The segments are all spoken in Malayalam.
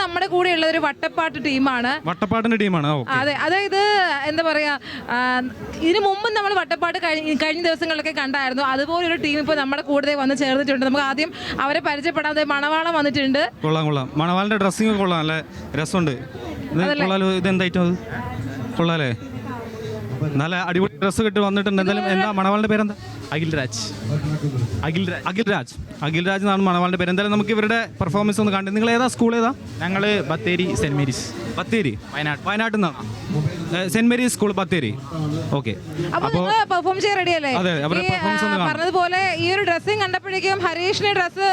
നമ്മുടെ കൂടെ ഉള്ള ഒരു വട്ടപ്പാട്ട് ടീമാണ്. വട്ടപ്പാട്ടിന്റെ ടീമാണ്. അതെ, അതായത് എന്താ പറയാ, ഇതിനു മുമ്പ് നമ്മൾ വട്ടപ്പാട്ട് കഴിഞ്ഞ ദിവസങ്ങളിലൊക്കെ കണ്ടായിരുന്നു. അതുപോലെ ഒരു ടീം ഇപ്പോൾ നമ്മുടെ കൂടെ വന്ന് ചേർന്നിട്ടുണ്ട്. നമുക്ക് ആദ്യം അവരെ പരിചയപ്പെടാതെ മണവാളം വന്നിട്ടുണ്ട്. കൊള്ളാം കൊള്ളാം. മണവാളിന്റെ ഡ്രസ്സിംഗ് കൊള്ളാം, നല്ല രസമുണ്ട്. ഇതെന്തായിട്ടും അത് കൊള്ളാല്ലേ, നല്ല അടിപൊളി ഡ്രസ്സ് കിട്ടി വന്നിട്ടുണ്ട്. എന്തായാലും എന്താ മണവാളിന്റെ പേരെന്താ? അഖിൽരാജ് എന്നാണ് മണവാളിന്റെ പേര്. എന്തായാലും നമുക്ക് ഇവരുടെ പെർഫോമൻസ് ഒന്ന് കണ്ടു. നിങ്ങൾ ഏതാ സ്കൂൾ ഏതാ? ഞങ്ങൾ ബത്തേരി സെന്റ് മേരീസ്. ബത്തേരി വയനാട്ടിൽ നിന്നാണ്. Saint Mary's school Bathery. Okay, അപ്പോൾ പെർഫോം ചെയ്യാൻ റെഡി അല്ലേ? പറഞ്ഞതുപോലെ ഈ ഒരു ഡ്രസ്സിംഗ് കണ്ടപ്പോഴേക്കും ഹരീഷിന്റെ ഡ്രസ്സ്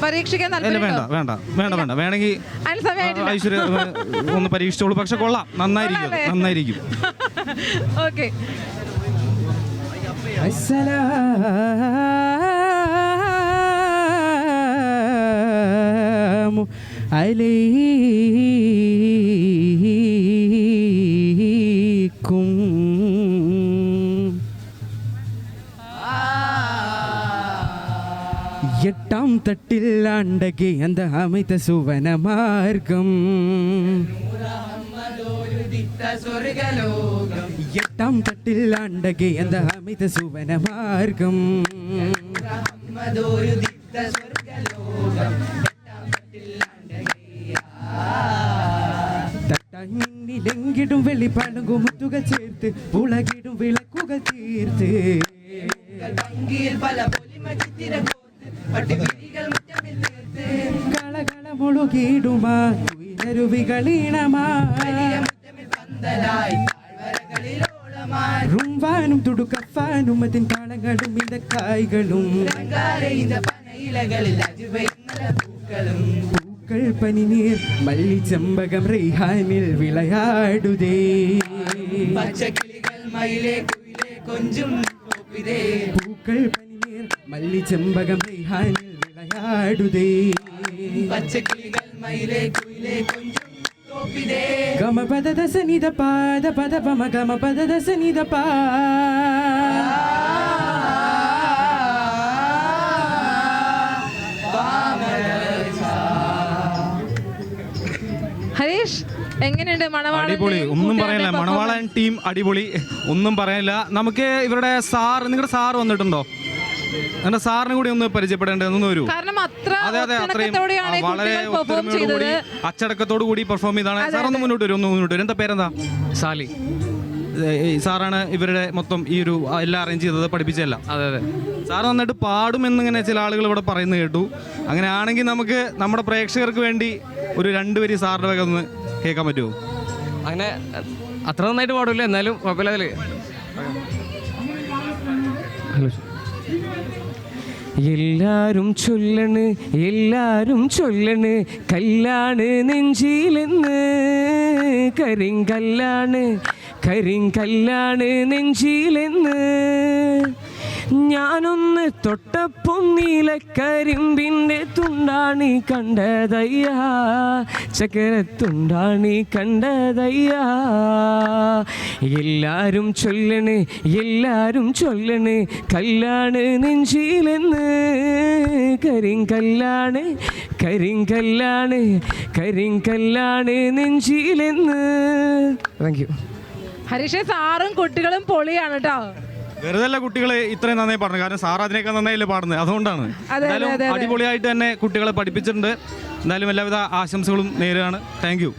പരീക്ഷിക്കാൻ വേണ്ട വേണമെങ്കിൽ ഐശ്വര്യ ഒന്ന് പരീക്ഷിച്ചോളൂ. പക്ഷെ കൊള്ളാം, നന്നായിരിക്കും. ഓക്കെ, അസ്സലാമു അലൈക്കും. എട്ടാം തട്ടിൽ ആണ്ടകെ அந்த அமைத்த சுவன மார்க்கம். എട്ടാം തട്ടിൽ ആണ്ടകെ அந்த அமைத்த சுவன மார்க்கம். തട്ടാഞ്ഞിലെങ്കിടും വെള്ളിപ്പാലങ്കും മുത്തുകൾ ചേർത്ത് പുളകിടും വിളക്കുകൾ തീർത്ത് കളകളമുളുകിടുമാ ഉയരുവികളീണമാ റുംവാനും തുടുക്കഫാനും അതിൻ താളങ്ങളും இந்த കായ്കളും പൂക്കൾ പനിനീർ മല്ലി ചെമ്പകം റെയ്ഹാനിൽ വിളയാടുതേ. പൂക്കൾ പനിനീർ മല്ലി ചെമ്പകം റെയ്ഹാനിൽ വിളയാടുതേ. ഗമ പദ ദസ നിദ പാദ പദ പമ ഗമ പദ ദസ നിദ പാ. ഹരീഷ് എങ്ങനെയുണ്ട് മണവാളൻ? അടിപൊളി, ഒന്നും പറയാനില്ല. മണവാളൻ ടീം അടിപൊളി, ഒന്നും പറയാനില്ല. നമുക്ക് ഇവരുടെ നിങ്ങളുടെ സാർ വന്നിട്ടുണ്ടോ? അങ്ങനെ സാറിനെ കൂടി ഒന്ന് പരിചയപ്പെടേണ്ടതെന്ന് വരൂ. അതെ, അത്രയും വളരെ ഒത്തൊരുമയോടുകൂടി അച്ചടക്കത്തോടു കൂടി പെർഫോം ചെയ്താണ്. സാർ ഒന്ന് മുന്നോട്ട് വരും. എന്താ പേരെന്താ? സാലി. സാറാണ് ഇവരുടെ മൊത്തം ഈ ഒരു എല്ലാം അറേഞ്ച് ചെയ്തത്, പഠിപ്പിച്ചതല്ല. അതെ. സാർ നന്നായിട്ട് പാടുമെന്നിങ്ങനെ ചില ആളുകൾ ഇവിടെ പറയുന്നത് കേട്ടു. അങ്ങനെ ആണെങ്കിൽ നമുക്ക് നമ്മുടെ പ്രേക്ഷകർക്ക് വേണ്ടി ഒരു 2 വരി സാറിന്റെ വക ഒന്ന് കേൾക്കാൻ പറ്റുമോ? അങ്ങനെ അത്ര നന്നായിട്ട് പാടില്ല, എന്നാലും കുഴപ്പമില്ല. എല്ലാരും ചൊല്ലണ് കല്ലാണ് നെഞ്ചിലെന്ന്, കരിങ്കല്ലാണ് നെഞ്ചിലെന്ന്. ഞാനൊന്ന് തൊട്ടപ്പം നീലക്കരിമ്പിൻ്റെ തുണ്ടാണി കണ്ടതയ്യാ, ചക്കരത്തുണ്ടാണി കണ്ടതയ്യാ. എല്ലാരും ചൊല്ലണ് കല്ലാണ് നെഞ്ചിലെന്ന്, കരിങ്കല്ലാണ് നെഞ്ചിലെന്ന്. Thank you. ഹരീഷേ, സാറും കുട്ടികളും പൊളിയാണ് കേട്ടോ. വെറുതെ കുട്ടികളെ ഇത്രയും നന്നായി പാടുന്നത്, കാരണം സാർ അതിനേക്കാൾ നന്നായില്ലേ പാടുന്നത്, അതുകൊണ്ടാണ്. എന്തായാലും അടിപൊളിയായിട്ട് തന്നെ കുട്ടികളെ പഠിപ്പിച്ചിട്ടുണ്ട്. എന്തായാലും എല്ലാവിധ ആശംസകളും നേരുകയാണ്. Thank you.